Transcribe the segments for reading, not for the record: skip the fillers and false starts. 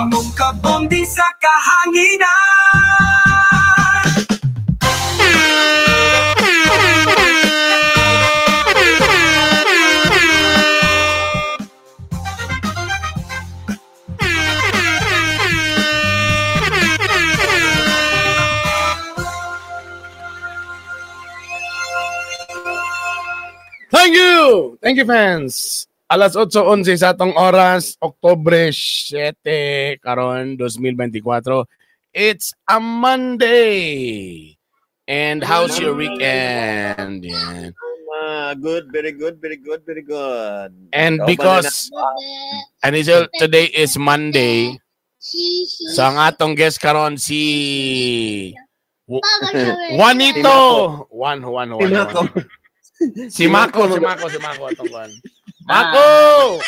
among kabom di sa kahanginan. Thank you fans. Alas 8:11 sa atong oras, Oktubre 7 karon 2024. It's a Monday. And how's your weekend? Yeah. Good, very good. And because today is Monday, so ang atong guest karon si Juanito. Juan. Si Mako atong Juan. Mako!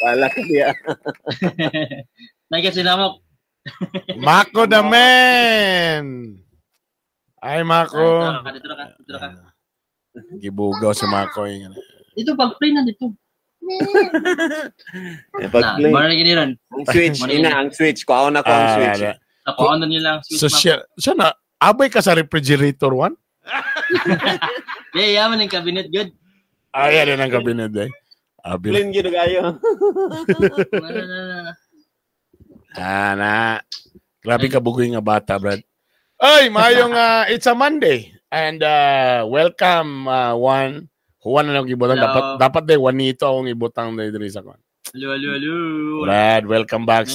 Wala ka diya. Nagkasinamok. Mako the man! Ay, Mako. Dito ka. Gibugaw si Mako. Dito, pag-play na dito. Pag-play. Ang switch, ang switch. Kuhaon ako ang switch. Nakuha na nila ang switch. So, siya na, abay ka sa refrigerator, Juan? Yaman yung cabinet, good. Yan ang cabinet, eh. Clean gino kayo. Grabe ka bugoy nga bata, Brad. Ay, mayong, it's a Monday. And welcome, Juan. Juan na lang ibutang. Dapat day, Juanito akong ibutang na dito sa Juan. Hello. Brad, welcome back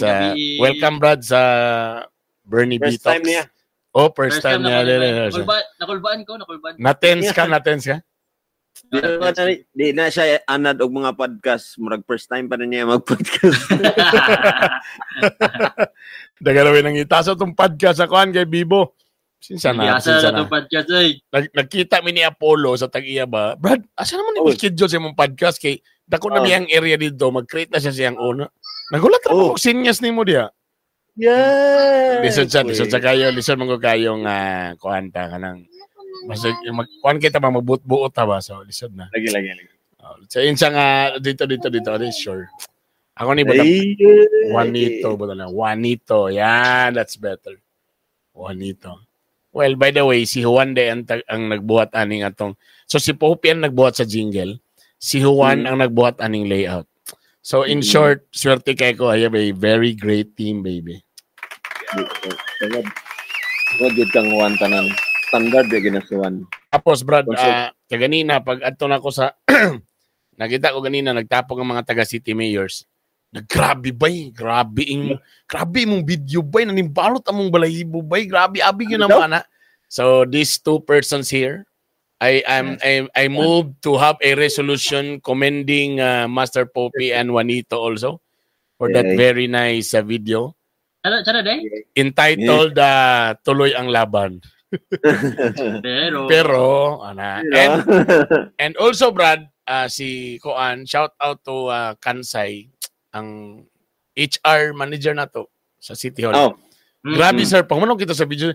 welcome, Brad, sa Bernie B Talks. First time niya. Oh, first time niya. Nakulbaan ko. Natense ka? Di na siya anad og mga podcast. Murag first time pa na niya mag-podcast. Dagalawin ang itaso itong podcast ako kay Bibo. Sinsa na itong podcast ay. Nagkita mi ni Apollo sa Tag-iya ba? Brad, asa naman yung schedule sa mong podcast kay dako na miyang area dito. Mag-create na siya siyang una. Nagulat ako sinyas ni mo diya. Yeah. Listen sa kayo. Listen mo kayong kuhanta ka ng kuhan kita magbuot ta ba? So, listen na. Lagi. So, insa nga dito. Sure. Ako ni butang Juanito. Juanito. Yeah, that's better. Juanito. Well, by the way, si Juan de ang nagbuhat aning atong. So, si Poppy ang nagbuhat sa jingle. Si Juan ang nagbuhat aning layout. So, in short, swerte kay ko. I have a very great team, baby. Wag kang Juan tanan. Standard ya ginasuan. Tapos, Brad, kaganina, pag ato na ko sa, nakita ko ganina, nagtapok ang mga taga-city mayors. Grabe bay, grabe mong video bay, nanimbalot among balahibo bay, grabe, abig yun naman na. So, these two persons here, I moved to have a resolution commending Master Poppy and Juanito also for that very nice video. Entitled Tuloy ang Laban. Pero and also Brad, si Koan, shout out to Kansay, ang HR manager na to sa City Hall. Grabe sir, pamanong kita sa video,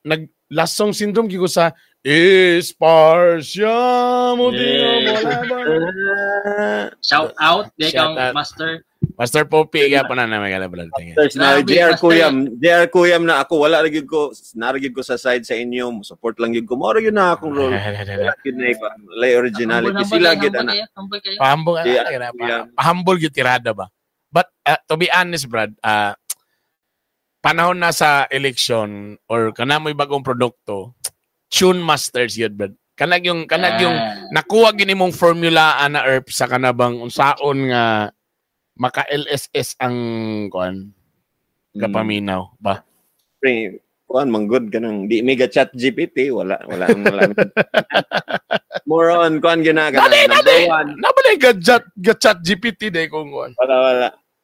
naglasong syndrome gigo sa Isparsia mo shout out kang Master Poppy kaya pa na magala Brad. JR Kuyam na ako wala lagi ko narigid ko sa side sa inyo, support lang gid ko. Mao gyud na akong role. Lay originality sila gid ana. Humble gid tirada ba. But to be honest Brad, panahon na sa election or kanamoy bagong produkto, tune masters yun, Brad. Kanag yung nakuha gini mong formula na ERP sa kanabang unsaon nga maka LSS ang kuan kapaminaw ba. Kuan manggod kanang di mega chat GPT wala. More on kuan gina kanang nabalay ga chat GPT day kung kuan.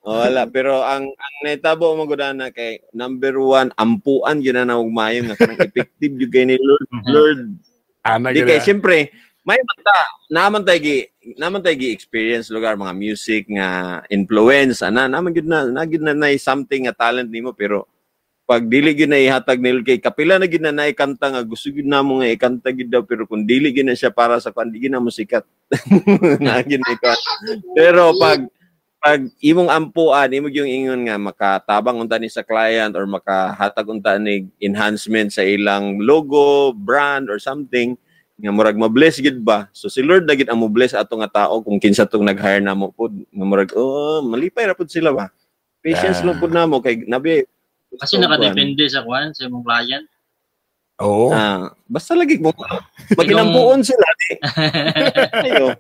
Wala pero ang naitabo mo gudana kay number 1 ampuan gina na ugmayon nga kanang effective yung kay ni Lord. Di kay siyempre may naman tayo experience lugar mga music nga influence naman gid na something nga talent nimo pero pag dili gyud na ihatag nila kay kapila na gyud na naikanta nga gusto gyud namo nga ikanta gyud daw pero kung dili gyud na siya para sa kan di gyud na mo sikat. Nga gyud ikat. Pero pag imong ampuan, imo yung ingon nga makatabang unta ni sa client or makahatag unta ni enhancement sa ilang logo, brand or something nga murag ma-bless gid ba. So si Lord na gid ang mo-bless ato nga tao kung kinsa tong nag-hire namo pud nga murag malipay ra pud sila ba. Patience lang pud namo kay nabi kasi nakadepende sa kwan sa imong client. Oo. Basta lagi mo maginampuon sila di. Ayo.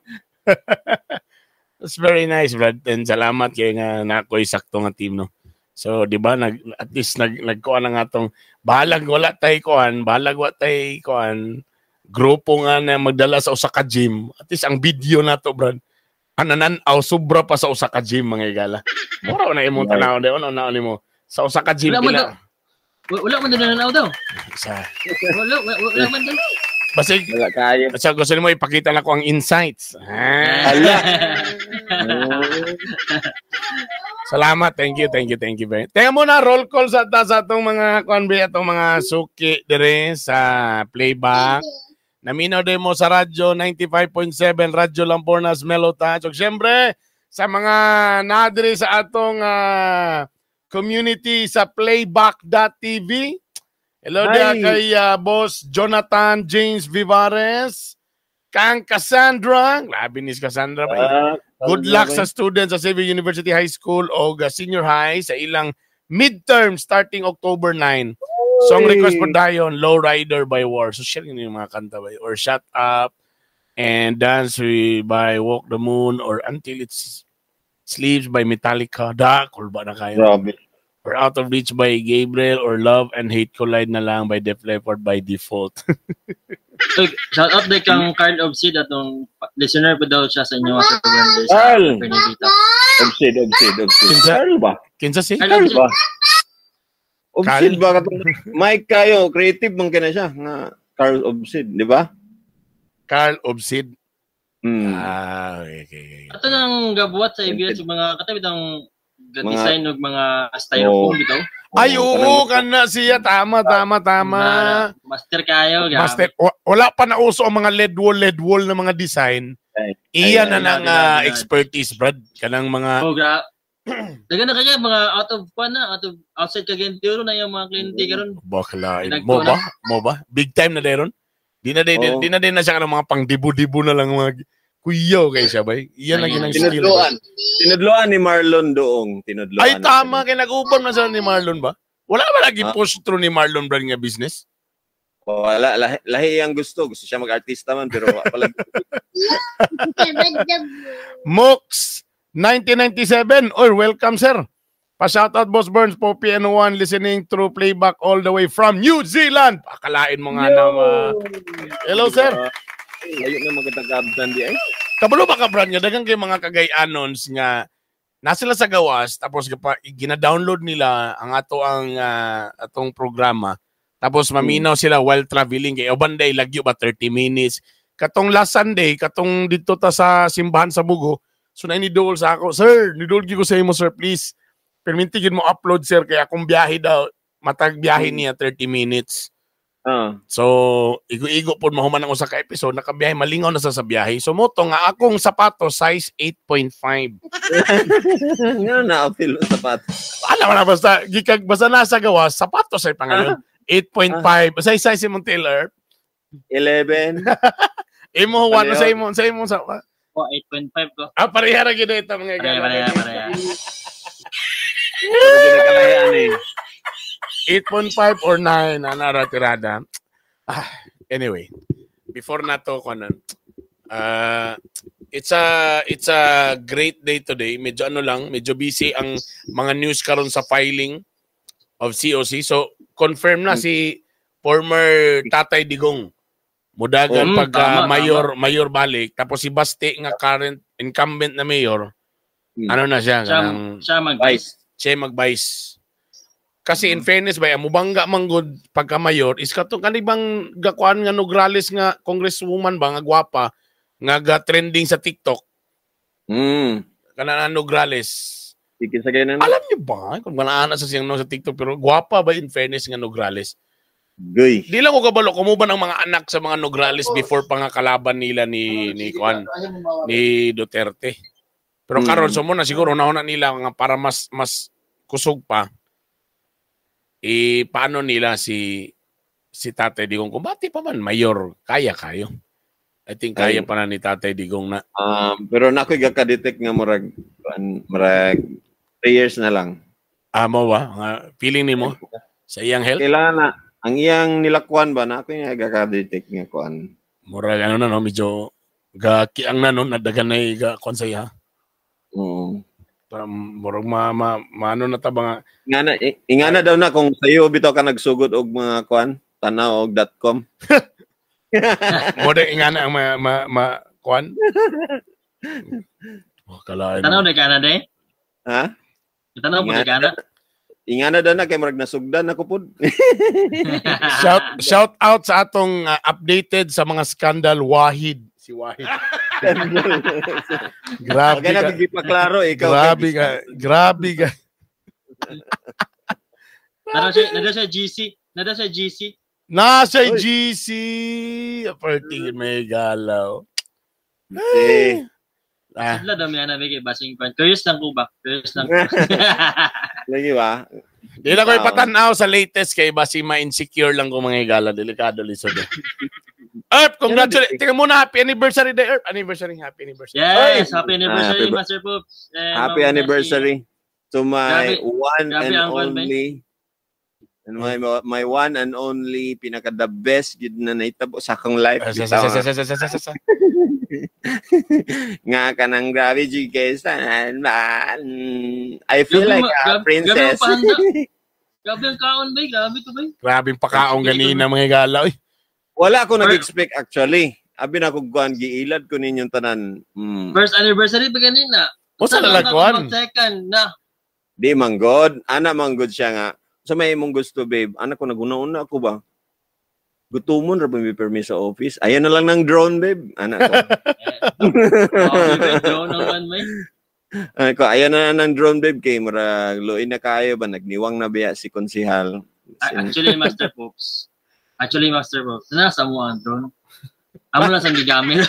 It's very nice, Brad. And salamat kay nga nakoy sakto nga team, no. So, di ba, at least nagkuhan na nga tong balag wala tay kuan, grupo nga na magdala sa usa ka gym. At least ang video na to, Brad, anananaw sobra pa sa usa ka gym mga igala. Mura na imong tanaw de ono na mo. Sa usa ka gym wala man din nananaw daw. Wala man din. Basta wala kayo. Basta gusto mo ipakita na ko ang insights. Hala. Salamat. Thank you. Very. Tenga muna roll call sa atong mga konbe atong mga suki dire sa playback. Naminaw din mo sa radyo 95.7 Radyo Lampornas Mellow Touch. Ug syempre sa mga nadiri sa atong community sa playback.tv. Hello dia kay Boss Jonathan James Vivares, Kang Cassandra, labi ni Cassandra ba? Good luck sa students sa Xavier University High School o senior high sa ilang midterm starting October 9. Song request po dayon, Low Rider by War. So share niyo yung mga kanta ba? Or Shut Up and Dance by Walk the Moon or Until It Sleeps by Metallica. Cool ba na kayo? Grabe. Or Out of Reach by Gabriel or Love and Hate Collide na lang by Def Leppard by default. Shout out day kang Carl Obsid atong listener po daw siya sa inyo sa Carl! Obsid. Carl ba? Kinsa si? Carl ba? Obsid ba katong Mike kayo, creative man kana siya nga Carl Obsid, di ba? Carl Obsid. Okay. Ato nang gabuhat sa ibig sa mga katabi ng design ng mga styrofoam bitaw. Ay, oo, kana siya. Tama. Master kayo. Master. Wala pa na uso ang mga LED wall na mga design. Iyan na ng expertise, Brad. Kanang mga... Daga na kaya mga outside kagentiro na yung mga kliyente karon. Bakla. Mo ba? Big time na deron. Di na din na siya kanang mga pang-dibu-dibu na lang mga kuyaw kay siya ba? Iyan lang yung skill. Tinudloan ni Marlon doong. Ay, tama. Kaya nag-ubang na siya ni Marlon ba? Wala ba lagi push through ni Marlon Brand nga business? Wala. Lahi ang gusto. Gusto siya mag-artista man pero wala. Mox 1997. Or welcome, sir. Pa-shoutout, Boss Burns, po PN1 listening through playback all the way from New Zealand. Pakalain mo nga na. Hello, sir. Layo na magkatagabdan di ay. Kabalo ba ka, Brad, nga dagang kay mga kagay-anons nga nasila sa gawas tapos gina-download nila ang atong programa tapos maminaw sila while traveling kay Obanday lagyo ba 30 minutes. Katong last Sunday, katong dito ta sa simbahan sa Bugo, so na ni-dool sa ako, sir, ni-dool ko sa imo, sir, please. Permintigin mo upload, sir, kaya akong biyahe daw, matag biyahe niya 30 minutes. So, igo-igo po mahuman ang usa ka episode, nakabiyahe, malingaw na sa biyahe. So, moto nga, akong sapato, size 8.5. Nga na-feel ang sapato. Alam mo na, basta nasa gawa, sapato sa'yo pangalan. 8.5. Size mong tailor. 11. Imo, ano sa imo? Sa imo, sa... 8.5 ko. Pareha na gina ito mga Pareha. 8.5 or 9 na naratirada. Anyway, before na to it's a great day today. Medyo busy ang mga news karon sa filing of COC. So confirm na si former Tatay Digong mudagan mayor balik tapos si Baste nga current incumbent na mayor ano na siya siya mag-vice. Kasi in fairness ba, mubangga manggod pagka mayor is katong kanibang gakuan nga Nograles nga congresswoman ba nga gwapa nga ga trending sa TikTok. Kana Nograles. Sige sa ganun. Alam niyo ba, kung manaanak sa siyang no sa TikTok, pero gwapa ba in fairness nga Nograles? Goy. Di lang ko kabalo, kumuba ng mga anak sa mga Nograles before pa nga kalaban nila ni Duterte. Pero karon so mo na siguro nauna nila nga para mas kusog pa. Paano nila si Tatay Digong kung bati pa man mayor, kaya kayo. I think kaya pa na ni Tatay Digong na. Pero na ako'y gaka-detect nga murag 3 years na lang. Mo ba? Feeling ni mo sa iyang health? Kailangan na. Ang iyang nilakwan ba na ako'y gaka-detect nga kuan. Murag ano na no, medyo gakiang na no, nadagan na kuan sa iya. Para murag maano na ta ba nga. Ingana daw na kung sayo bitaw ka nagsugod og mga kuan, tanaw.com. Mode ingana ang kuan. Kalain. Tanaw na ka na de? Ha? Tanaw mo ka na? Ingana daw na kay murag nasugdan ako pud. shout out sa atong updated sa mga scandal Wahid. Si Wahid. Grabe ka. Ka. Paklaro, ikaw. Grabe ka. Nada sa GC. Nasa GC. Aparting may galaw. Sila dami na bigay basing pan. Curious lang ko ba? Lagi ba? Di na ko ipatanaw sa latest kay basi ma-insecure lang ko mga gala. Delikado lisod. Erp, congratulations. Tingnan muna, happy anniversary day, Erp. Happy anniversary. Yes, happy anniversary, Master Poops. Happy anniversary to my one and only. And my one and only, pinaka the best yun na naitabo sa akong life. Nga ka nang grabe, G.K. I feel like a princess. Grabe ang kaon, bay. Grabe to, bay. Grabe ang pakaong ganina, mga gala, oy. Wala ako nag-expect actually. Abi na kung kuhan, giilad ko ninyong tanan. First anniversary pa ganina. O sa lalagwan? Second na. Di manggod. Ana manggod siya nga. So may imong gusto, babe. Anak ko, naguna-una ako ba? Gutumon, ra ba may permis sa office? Ayan na lang ng drone, babe. Anak ko. Drone naman, may. Anak ko, ayan na ng drone, babe. Kay mara, luin na kayo ba? Nagniwang na biya si Konsihal. Actually, Master Poops. Nasa mo ang drone. Amo lang sa gigamit.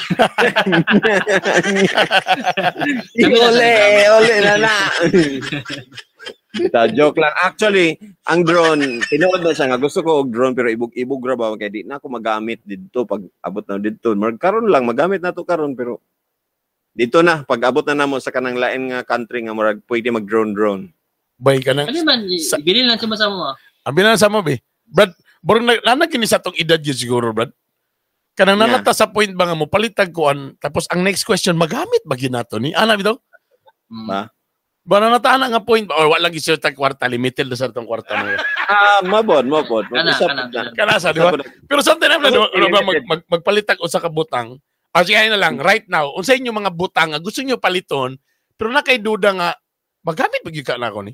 Ole na. Joke lang. Actually, ang drone, tinuod na siya nga. Gusto ko og drone pero ibog ra ba kay di na ako magamit dito pag abot na dito. Karon lang magamit na to karon pero dito na pag abot na namo sa kanang lain nga country nga murag pwede mag drone. Bay ka na. Ano man, bilin lang sa mo. Ang bilang sa mo, be. Brad, borong nanagin sa tong edad yun siguro, Brad. Kanang nanata sa point ba nga mo, palitag kuan, tapos ang next question, magamit ba ginato ni? Ana, bitaw? Ba? Ba nanata na nga point ba? Or wala lagi siya kwarta, limited na sa itong kwarta mo. Mabod. Kanasa, di ba? Pero sometimes na, magpalitag o sa kabutang, sige na lang, right now, unsa inyo mga butang, gusto nyo paliton, pero nakaiduda nga, magamit ba ka na ako ni?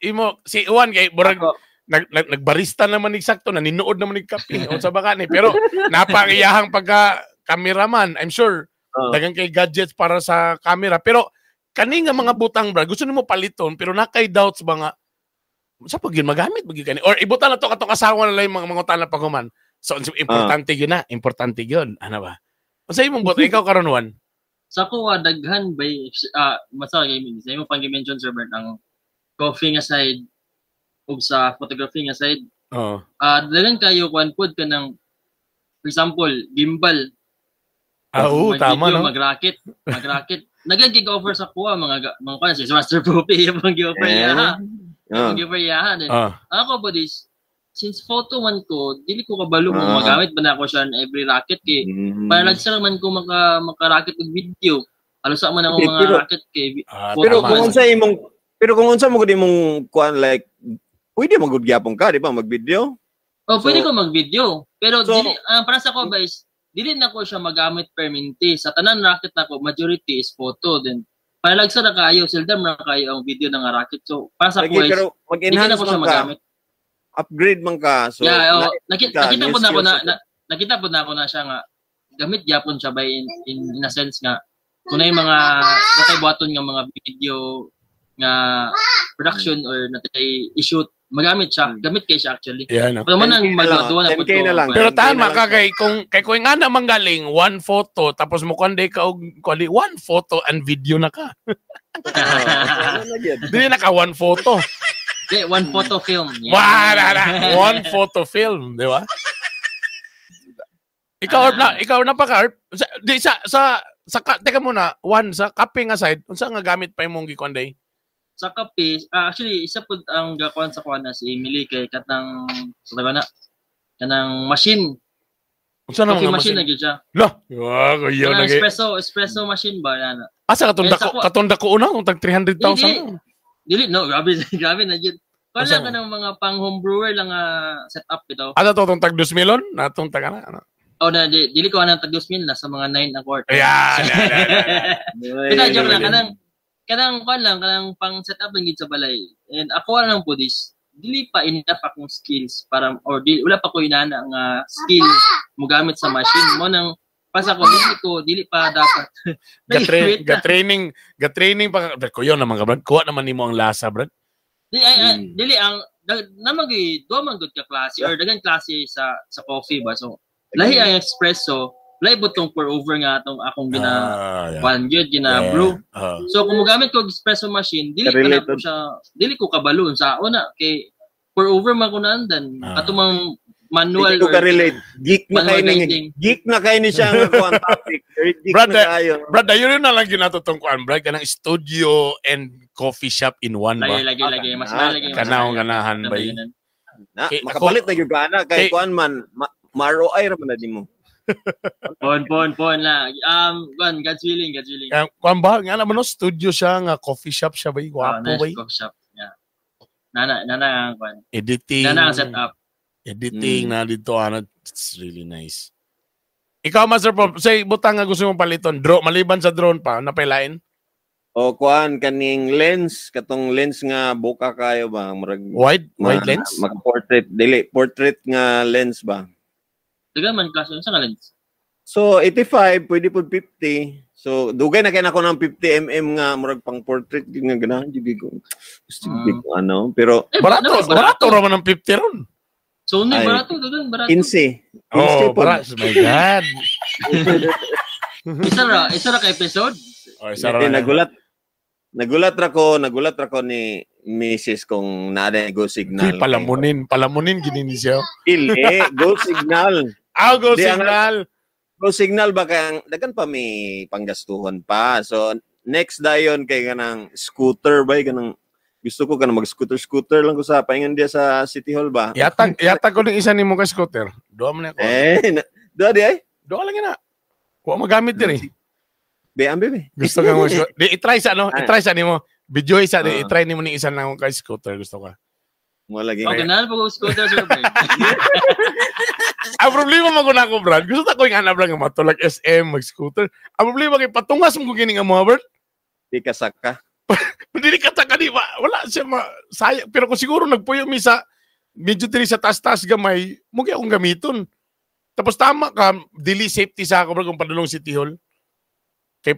Imo si Juan kay burag nagbarista naman eksakto na ninuod naman ni kape o sa baka ni pero napakiyahang pagka cameraman I'm sure dagang kay gadgets para sa camera pero kani nga mga butang bra gusto nimo paliton pero nakay doubts ba nga sa pagin magamit bagi kani or ibutan na to katong asawa na lang mga mangutan na paghuman so importante gyud ano ba unsa imong buta ikaw karon Juan sa ko daghan bay masa gaming sa imo pang mention sir Bert ang coffee nga side ug sa photography nga side daghan kayo kuan pod ka ng for example gimbal tama no mag-rocket daghan kay offer sa kuha mga kuan si Master Poopy yung offer niya ako po this since photo man ko, dili ko kabalo kung magamit ba na ako siya every racket kay para nagsara man ko maka-racket og video. Alusa man ako mga racket kay pero kung unsa mo gud imong kuan like pwede magud gyapon ka di ba mag-video? Pwede ko mag-video. Pero dili para sa ko guys, dili na ko siya magamit permanente. Sa tanan racket nako majority is photo then para nagsara kayo seldom na kayo ang video ng racket. So para sa ko guys, pero mag-enhance ko siya magamit. Upgrade man ka. So, nakita po na ako na siya nga gamit gyapon siya by in a sense nga kung na yung mga natay buhaton nga mga video nga production or natay i-shoot, magamit siya. Gamit kay siya actually. Yeah, no. Pero man ang magduwa na 10K na lang. Pero tama ka kay kung nga naman galing one photo tapos mo kundi ka og one photo and video na ka. Dili na ka one photo. One photo film. Yeah. One photo film, di ba? Ikaw na pa ka. Teka muna, sa copying aside, unsa nga gamit pa imong gikonday? Sa kape, actually isa pud ang gakuan sa kuan na si Emily kay kanang machine. Unsa na Coffee mga machine machine? na gyud siya. Lo, kuya lagi. Espresso machine ba yana? Asa katunda ko una kung tag 300,000. Dili no, grabe na gyud. Wala ka ng mga pang home brewer lang setup ito. Ano to tong tag 2,000? Natong tag ano? Oh, dili ko anang tag 2,000 na sa mga 9 a quart. Ayan. Kita joke lang kanang pang setup lang gid sa balay. And ako lang po dili pa enough akong skills para or wala pa ko inana nga skill mo gamit sa machine mo nang pasa ko dili pa dapat. Ga-training pa ko yon naman ka brad. Kuha naman nimo ang lasa brad. Dili ang namagi do man gud ka klase or dagang klase sa coffee ba. So lahi ang espresso, lahi butong pour over nga atong akong brew. So kung mogamit ko espresso machine, dili ko kabalo sa una kay pour over man ko nandan atong manual or relate. Geek na kay ni siya nga kuan topic. Brad, yun na lang ginatutong kuan, brad, kanang studio and coffee shop in one ba? Lagi mas lagi. Kanang ganahan ba? Makapalit na gyud ana kay kuan man ROI ra man na mo. Pon la. God's willing. Kuan ba nga naman no studio siya nga coffee shop siya ba? Guwapo ba? Coffee shop. Yeah. Nana ang kuan. Editing. Nana ang setup. Editing na dito it's really nice. Ikaw Master Pop, say butang nga gusto mong paliton. Maliban sa drone pa, napailain? O kuan kaning lens, katong lens nga buka kayo ba wide lens? Portrait nga lens ba? Dagan man kaso sa lens. So 85 pwede pud 50. So dugay na kay nako ng 50 mm nga murag pang portrait gyud nga ganahan gyud ko. Gusto ano, pero barato ra man ang 50 ron. So barato. 15. Oh, barato. My God. Isa ra ka episode? Oh, isa ra. Nagulat ra ko ni Mrs. kung naada go signal. Palamunin gini ni siya. Go signal. Go signal. Go signal ba kang dagan pa may panggastuhan pa. So next dayon kay kanang scooter ba kanang gusto ko kanang mag-scooter lang ko sa paingan dia sa City Hall ba. Yatag ko ning isa nimo ka scooter. Duha man ako. Duha di ay. Duha lang ina. Kuha magamit diri. Ambe. Gusto ka mo i-try sa i-try sa nimo. Video isa i-try nimo ning isa lang ka scooter gusto ka. Mo lagi. Okay na po scooter sir. Ang problema mo na ko brad. Gusto ta ko yung anak brad nga matulag SM mag-scooter. Ang problema kay patungas mo gini nga mga brad. Di ka saka. Hindi ka saka di ba? Wala siya sayang. Pero kung siguro nagpuyo mi sa medyo diri sa taas-taas gamay, mugi akong gamiton. Tapos tama ka, dili safety sa ako brad kung padulong City Hall. Kay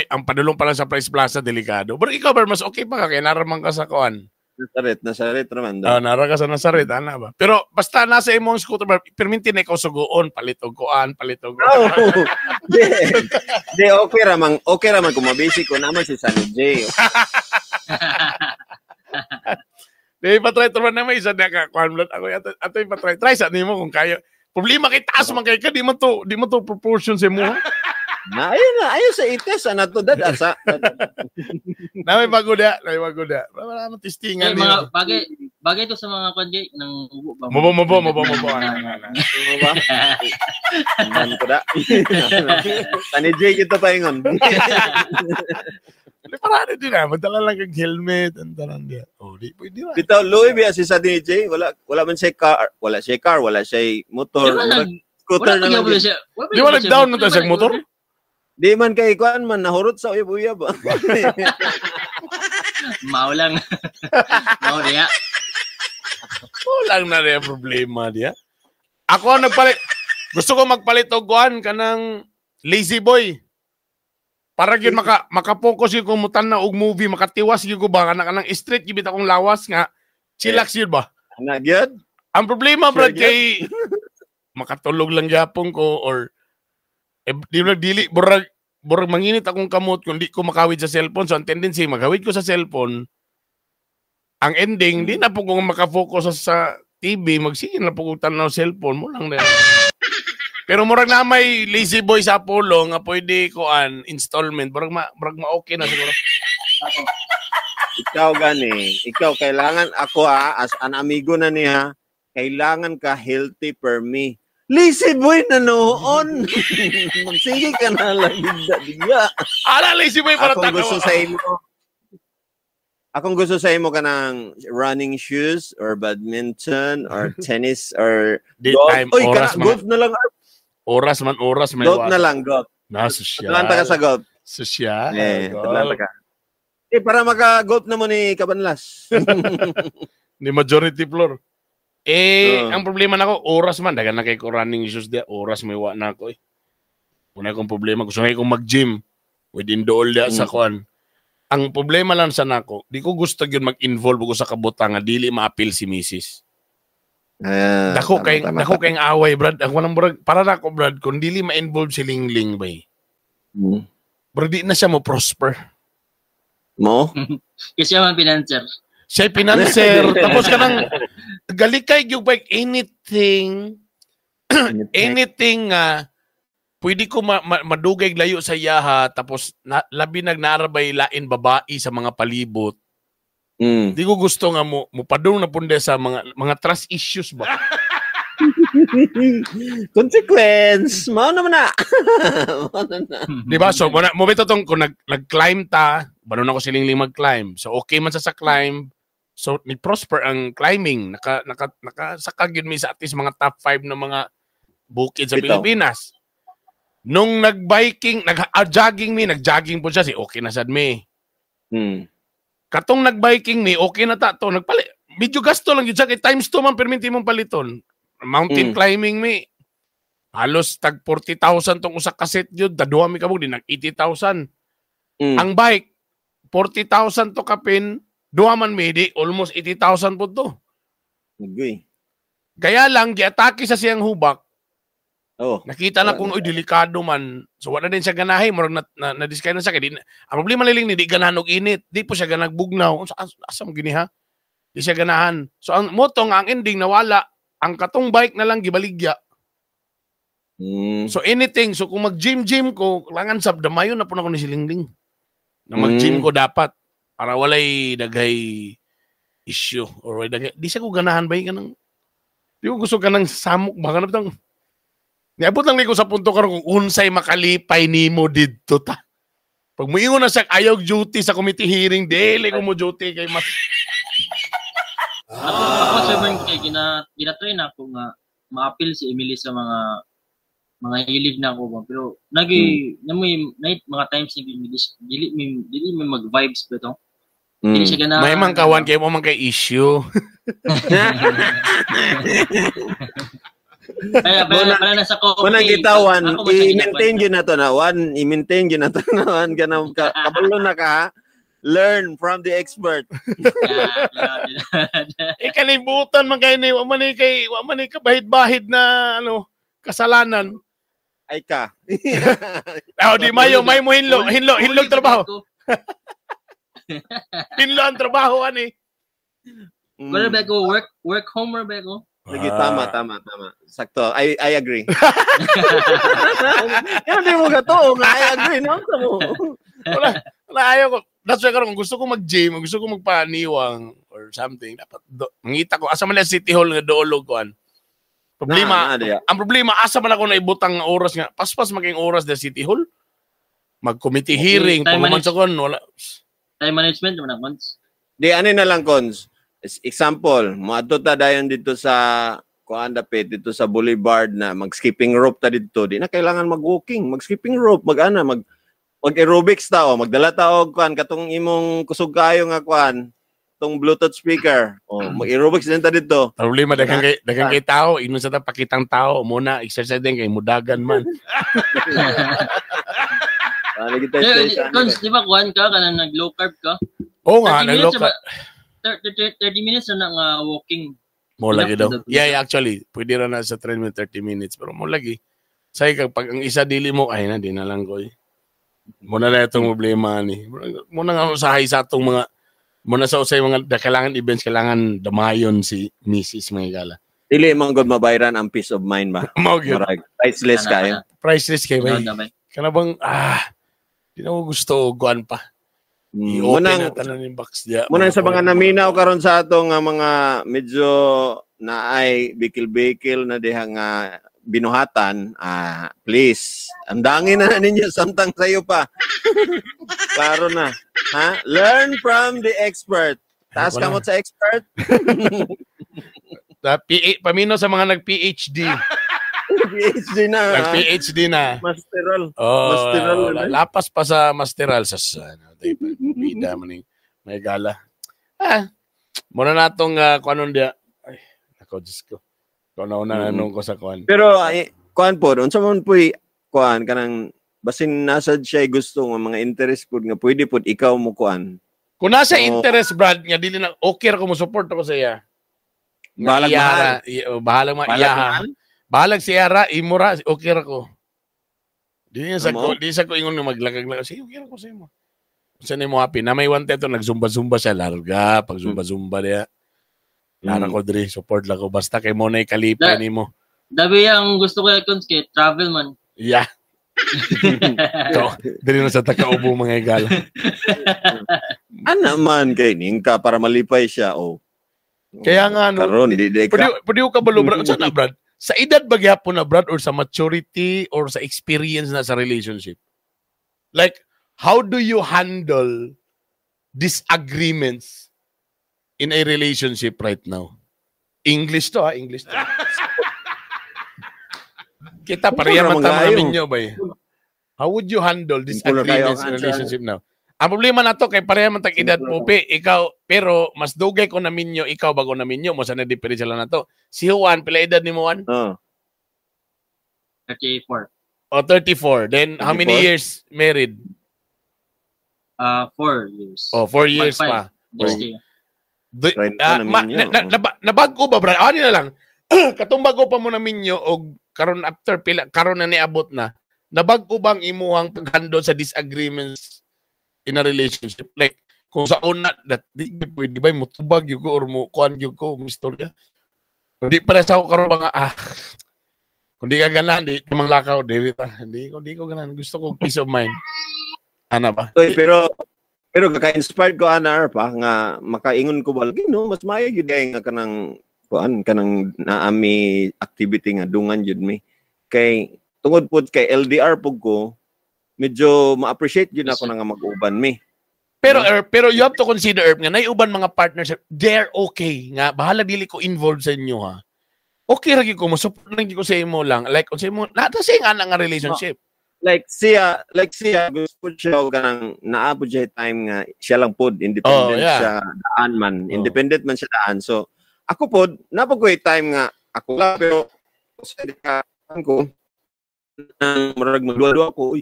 ang padulong pala sa Price Plaza delikado. Pero ikaw ba mas okay pa ka kay naraman ka sa kuan? Nasaret naman. Nara ka sa Nasaret, ana ba? Pero basta nasa imong scooter, perminti na ikaw suguon, palitog kuan. Di, okay raman kung mabisi ko naman si Sunny J. Di, patry naman isa na ka, kuan blood. Ato yung patry. Try sa nimo kung kaya. Problema kay taas man kay ka, di mo to proportion sa mo. Ayun sa ites ana to dad asa. May bago da. Wala mo testingan niyo. Mga bagay to sa mga konje ng ubo ba. Mo. Mo ba? Nan ko da. Tani J kita pa ingon. Parado din madala lang kag helmet antaran dia. Oh, di pwede ra. Bitaw Louis biya si sa DJ, wala man siya car, wala siya motor, scooter na lang. Di ba nag-down na sa motor? Di man kay kuan man nahurot sa uyab-uyab. Mao lang. Mao diya. Walang na rin problema diya. Ako ang nagpalit. Gusto ko magpalit og kuan kanang Lazy Boy. Para yun maka-focus yun kung mutan na og movie, makatiwas yun ko ba, kanang straight gibit akong lawas nga, chillax yun ba? Nagyod? Ang problema, Brad, kay makatulog lang yapon ko or dili, burag manginit akong kamot kung di ko makawid sa cellphone. So, ang tendency, magawid ko sa cellphone, ang ending, di na po kung makafocus sa TV, magsige na po kung tanaw cellphone mo lang na. Pero murag na may lazy boy sa Apollo nga pwede ko installment. Murag ma-okay na siguro. Ikaw ikaw kailangan ako as an amigo na niya, kailangan ka healthy per me. Lazy boy na noon. Magsige ka na lang diga. Ala lazy boy para Akong gusto sa imo ka ng running shoes or badminton or tennis or golf. Oy, golf na lang. Oras may golf na lang, golf. Sosyal. Talanta ka sa golf. Sosyal. Talanta ka. Para maka-golf na mo ni Cabanlas. Ni majority floor. Ang problema na ko, oras man. Dagan na kay ko running shoes dia. Oras may wa na ako Una kong problema. Gusto nga kong mag-gym. Within the all dia sa kuan. Ang problema lang sa nako, di ko gusto yun mag-involve ko sa kabutang nga dili ma-appeal si Mrs. Dako kayong away, Brad. Ang walang Brad, para na ako, Brad, kung dili ma-involve si Lingling, bay. Brad, di na siya mo prosper. Mo? Kasi siya man financer. Siya financer. Tapos ka nang galikay yung like anything pwede ko madugay layo sa yaha, tapos labi nagnarabay lain babae sa mga palibot. Di ko gusto nga mo padung na punde sa mga trust issues ba? Consequence! Mao naman na. Di ba? So, mo bito tong kung nag-climb ta, bano na ko siling mag-climb. So, okay man sa climb. So, ni-prosper ang climbing. Nakasakag yun may sa at least mga top 5 na mga bukid sa Pilipinas. Nung nag-biking, nag-jogging po siya, okay na sad me. Katong nag-biking ni, okay na ta to. Medyo gasto lang yun siya. Kay times 2 man, perminti mong paliton. Mountain climbing mi. Halos tag 40,000 tong usa kaset yun. Daduha mi kabog, di nag 80,000. Ang bike, 40,000 to kapin. Duha man mi, di almost 80,000 po to. Kaya lang, giatake sa siyang hubak. Nakita na kung delikado man. So wala din siya ganahin, murag na-discard na siya. Ang problema niling ni di ganahan og init. Di po siya ganagbugnaw. Asam gini ha? Di siya ganahan. So ang motong, ang ending nawala, ang katong bike na lang gibaligya. So anything, so kung mag-gym ko, kailangan sa damayon na po na ko ni Silingling. Na mag-gym ko dapat para walay daghay issue or daghay. Di siya ko ganahan ba yung di ko gusto ka ng samok ba? Ganap tang niabot lang ko sa punto karon kung unsay makalipay nimo didto ta. Pag moingon na sa ayaw duty sa committee hearing, dili ko mo duty kay mas. Ako sabi kay ginatry na ako nga ma-appeal si Emily sa mga hilig na ako ba. Pero night mga times dili may mag-vibes ba to. Dili siya gana. May man kawan kay mo man kay issue. Kaya na sa coffee. Kunang gitawan, i-maintain yun na to na. I-maintain yun na to na. Kabalo na ka, learn from the expert. Kalibutan man kayo ni, wa man ka bahid-bahid na kasalanan. Ay ka. Di mayo, may mo hinlo trabaho. Hinlo ang trabaho, ani. Wala ba ko work home or ba ko? Sige, tama. Sakto. I agree. Hindi mo ka to. I agree. No? Wala, ayaw ko. That's why kung gusto ko mag-gym, gusto ko magpaniwang or something, dapat mangita ko. Asa man na City Hall nga doolog ko. Ang problema, asa man ako na ibutang oras nga. Paspas maging oras na City Hall. Mag-committee hearing. Pumaman sa kon. Wala. Time management naman ako. Di, ano na lang, Cons. Example, maadto ta dayon dito sa dito sa boulevard na mag-skipping rope ta dito. Di na kailangan mag-walking, mag-skipping rope, mag-aerobics ta o magdala ta og katong imong kusog kayo nga tong Bluetooth speaker. Mag-aerobics din ta dito. Problema daghang kay tao, inon sa ta pakitang tao muna exercise din kay mudagan man. Cons, di ba kuhan ka kanang nag-low carb ka? Oo nga, nag-low carb. 30 minutes na nga walking. Mo lagi daw. Yeah, actually, pwede ra na sa treadmill 30 minutes pero mo lagi. Say kapag ang isa dili mo ay na di na lang ko. Muna na itong problema ni. Muna nga usahay sa atong mga muna sa usay mga kailangan events kailangan damayon si Mrs. Mayigala. Dili man gud mabayran ang peace of mind ba? Priceless kayo. Priceless kay ba? Kana bang di na ko gusto guan pa. Muna tanan ning box dia. Muna sa mga naminaw karon sa ato nga mga medyo naay bikil-bikil na diha nga binuhatan, please, andangin na ninyo samtang sayo pa. Klaro na. Ha? Learn from the expert. Taas kamot sa expert. Pamino sa mga nag-PhD. PhD na. Nag-PhD na. Masteral. Masteral. Lapas pa sa masteral sa bida maning may gala. Muna natong kuanon dia. Ay, ako Diyos ko. Kauna anong ko sa kuan. Pero kuan po, unsa man po'y kuan kanang basin nasad siya gusto nga mga interest po nga pwede po ikaw mo kuan. Kung nasa interest Brad nga dili na okay ra ko mo support ako sa iya. Bahalag bahalag siya ra imura okay ra ko. Dili sa ko di sa ko ingon nga maglagag sige okay ra ko sa imo. Sa nimo happy na may wanted to nagzumba-zumba siya larga pag zumba-zumba dia. Lara ko diri support lang ko basta kay mo na ikalipay nimo. Dabi ang gusto ko ikon kay travel man. Yeah. So, diri na sa takaubo mga igala. Ana man kay ning ka para malipay siya Kaya nga no. Karon di pwede ka balo Brad. Sa na Brad? Sa edad ba gyapon na Brad or sa maturity or sa experience na sa relationship? Like how do you handle disagreements in a relationship right now? English to English to. Kita pareha man tama namin nyo ba How would you handle disagreements in a relationship now? Ang problema na to kay pareha man tag-edad po ikaw pero mas dugay ko na minyo ikaw bago na minyo mo sa na diferensya lang na to. Si Juan pila edad ni mo Juan? 34. 34. Then 34? How many years married? 4 years. 4 years pa. Nabago ba Brad? Ano na lang. Katong bago pa mo na minyo o karon after pila karon na niabot na. Nabago bang imuhang paghandle sa disagreements in a relationship? Like kung sa una that di ba mo tubag yung ko or mo kuan yung ko istorya. Hindi pala sa ako karon mga kung di ka ganahan di kamang lakaw David hindi ko ganahan gusto ko peace of mind. Ana ba? Pero kaka-inspired ko ana pa nga makaingon ko balgi no mas maayo gyud nga kanang kuan kanang naami activity nga dungan jud mi kay tungod pud kay LDR pug ko medyo ma-appreciate gyud ako nga mag-uban mi. Pero you have to consider nga naiuban mga partners they're okay nga bahala dili ko involved sa inyo ha. Okay ra gyud ko mo support lang gyud ko sa imo lang like kung sa imo nata sa nga relationship. Like siya gusto siya kanang naabot siya time nga siya lang pod independent siya daan man independent man siya daan so ako pod napagway time nga ako lang pero sa dikahan ko nang marag magduwa ako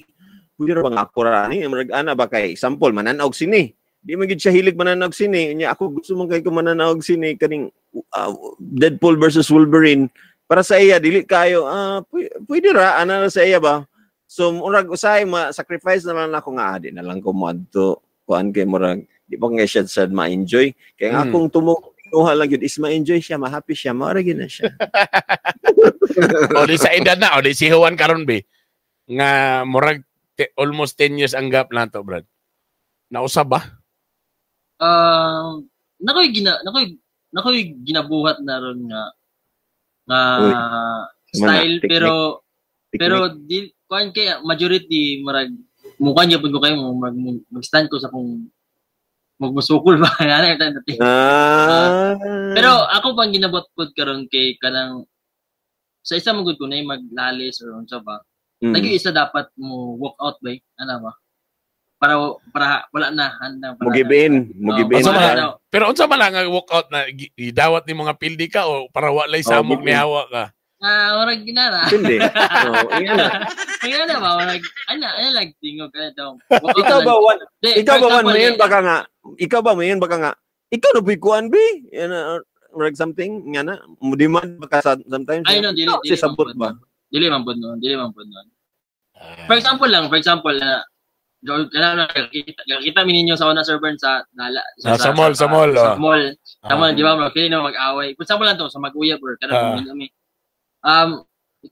pwede ra bang ako ra ni marag ana ba kay example mananaog sini di man gid siya hilig mananaog sini nya ako gusto man kay ko mananaog sini kaning Deadpool versus Wolverine para sa iya dili kayo pwede ra ana sa iya ba. So murag usay ma-sacrifice na lang ako nga di na lang ko mo adto kuan kay murag di pa nga siya sad ma-enjoy kay nga akong tumuha lang yun is ma-enjoy siya ma-happy siya mara gyud na siya. O di sa edad na o di si Juan karon be nga murag almost 10 years ang gap na to Brad. Nausab ba? Nakoy ginabuhat na ron nga style pero di kuan kay majority marag mukha niya pud ko kayo mag-stand ko sa kung magmusukol ba ana natin. Pero ako pang ginabot pud karon kay kanang sa isa magud ko na maglalis or unsa ba. Nag-iisa dapat mo walk out ba ana ba? Para wala na handa para. Mo give in. Pero unsa man nga walk out na idawat ni mga pildi ka o para walay samok ni hawa ka? Orag ginara. Hindi. No, Ingana ba? Orag, like, tingog ka na daw. Ikaw ba, mayon baka nga, ikaw na bikuan, bi? Orag something, nga na, demand baka sometimes. Ay, no, dili sabot ba? Dili man po noon. For example, kita mi ninyo sa una server sa mall. Sa mall, di ba? Pili na mag-away. For example lang to, sa mag-uyab or kanang kami.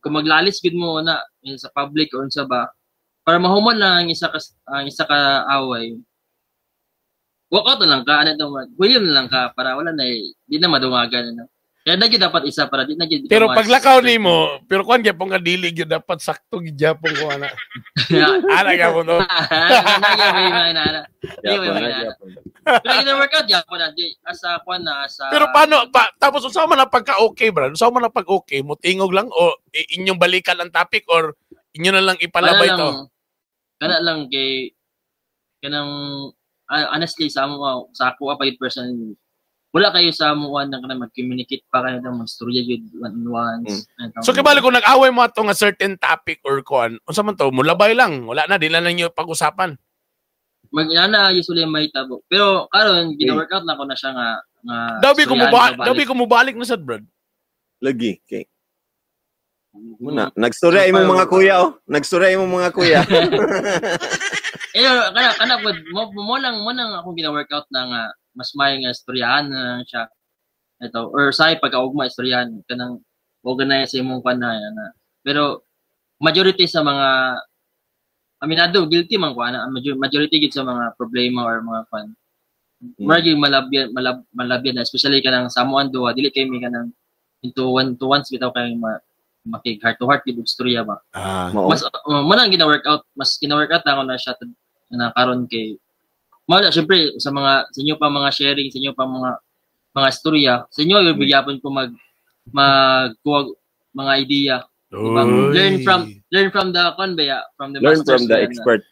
Kung maglalis gid mo na sa public or sa ba, para mahuman na ang isa ka away. Walk out na lang ka, William na lang ka para wala na di na madungagan na. Kaya na dapat isa para di na gid. Pero paglakaw nimo, pero kuan gyapon ka dili gyud dapat sakto gid gyapon ko ana. Ana ka mo no. Pero gina-workout gyapon na di asa kuan na asa. Pero paano tapos usaw man na pagka-okay, bro? Usaw man na pag-okay, mo tingog lang o inyong balikan ang topic or inyo na lang ipalabay to? Kana lang kay kanang honestly sa ako pa person wala kayo sa amuan na mag-communicate pa kayo ng mag-storya yun once. So kibali kung nag-away mo ato nga certain topic or kuan, unsa man to, mulabay lang, wala na, di na lang nyo pag-usapan. Mag-ana usually may tabo. Pero karon gina-workout na ko na siya nga dabi ko mubalik na sad, brad. Lagi, okay. Muna, nagstorya imong mga kuya, kana mo lang ako gina-workout na nga mas may nga istoryahan na siya. Ito or say pagkaugma istoryahan kanang organize imong panaya na. Pero majority sa mga aminado guilty man ko ana majority gid sa mga problema or mga fan. Margi malabyan na especially kanang samuan duha dili kay mi kanang into one to ones bitaw kay makig heart to heart gid istorya ba. Mas manang gina-workout na ako na siya na karon kay mala syempre sa inyo pa mga sharing, sa inyo pa mga istorya, sa inyo ibigyapan ko magkuwag mga idea. Diba? Learn from the expert.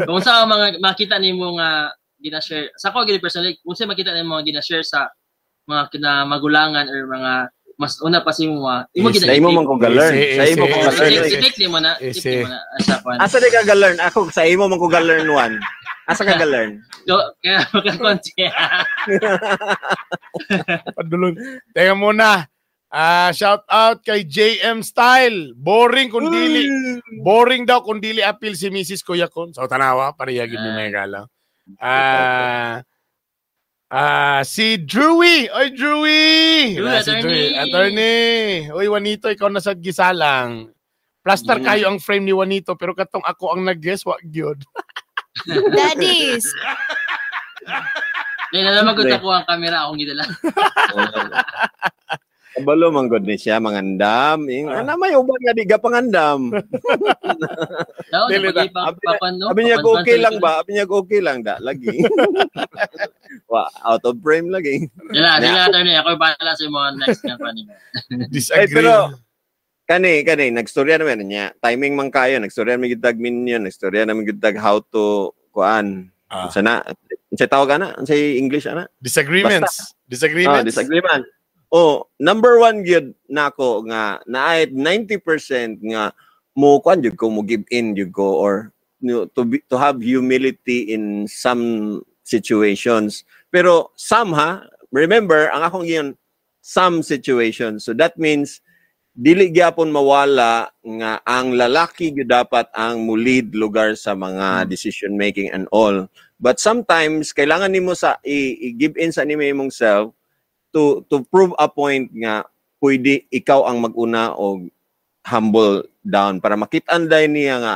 Kung sa mga makita nimo nga gina-share, sa ko gid personally, kung sa makita nimo gina-share sa mga kinagulangan or mga mas una pa si mo imo sa imo man ko ga-learn. Sa imo ko ga-learn. Take mo na asa pa. Asa di ka ga-learn? Ako sa imo man ko ga-learn one. Asa ka ga-learn? Kaya makakonti. Padulon. Teka muna. Shout out kay JM Style. Boring daw kung dili appeal si Mrs. Kuya Kon. So tanawa, pariyagin ni Megala. Si Drewy. Oy, Drewy. Attorney. Oy, Juanito, ikaw na sa gisalang. Plaster kayo ang frame ni Juanito, pero katong ako ang nag-guess, wag gyud. Daddies. Nalalaman ko ko ang camera akong gidala. Kabalo man gud ni siya mangandam. Ana may uban nga di ga pangandam. Abi niya okay lang ba? Abi niya okay lang da lagi. Out of frame lagi. Dila attorney ako bahala sa mo next na pa niyo. Disagree. Pero kani nagstorya naman niya. Timing man kayo nagstorya mi gid admin niya, nagstorya namin gid how to kuan. Sana unsay tawag ana? Unsay English ana? Disagreement. Disagreement. Number one gyud nako nga naay 90% nga mo kuan jud ko mo give in jud ko or to have humility in some situations. Pero remember ang akong giyon some situations. So that means dili gyapon mawala nga ang lalaki gyud dapat ang lead lugar sa mga decision making and all. But sometimes kailangan nimo sa i-give in sa nimo imong self to prove a point nga pwede ikaw ang mag-una o humble down para makit-an day niya nga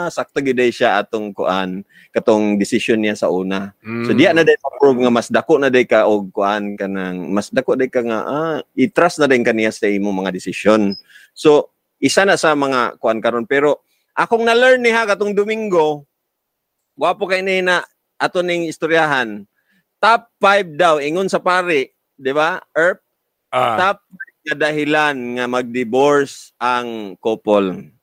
sakto gid siya atong kuan katong decision niya sa una. So diya na day prove nga mas dako na day ka og kuan kanang mas dako day ka nga i-trust na day kaniya sa imong mga decision. So isa na sa mga kuan karon pero akong na-learn niha katong Domingo wapo kay na ato ning istoryahan. Top 5 daw ingon sa pare. Di ba? Top na dahilan nga mag-divorce ang couple.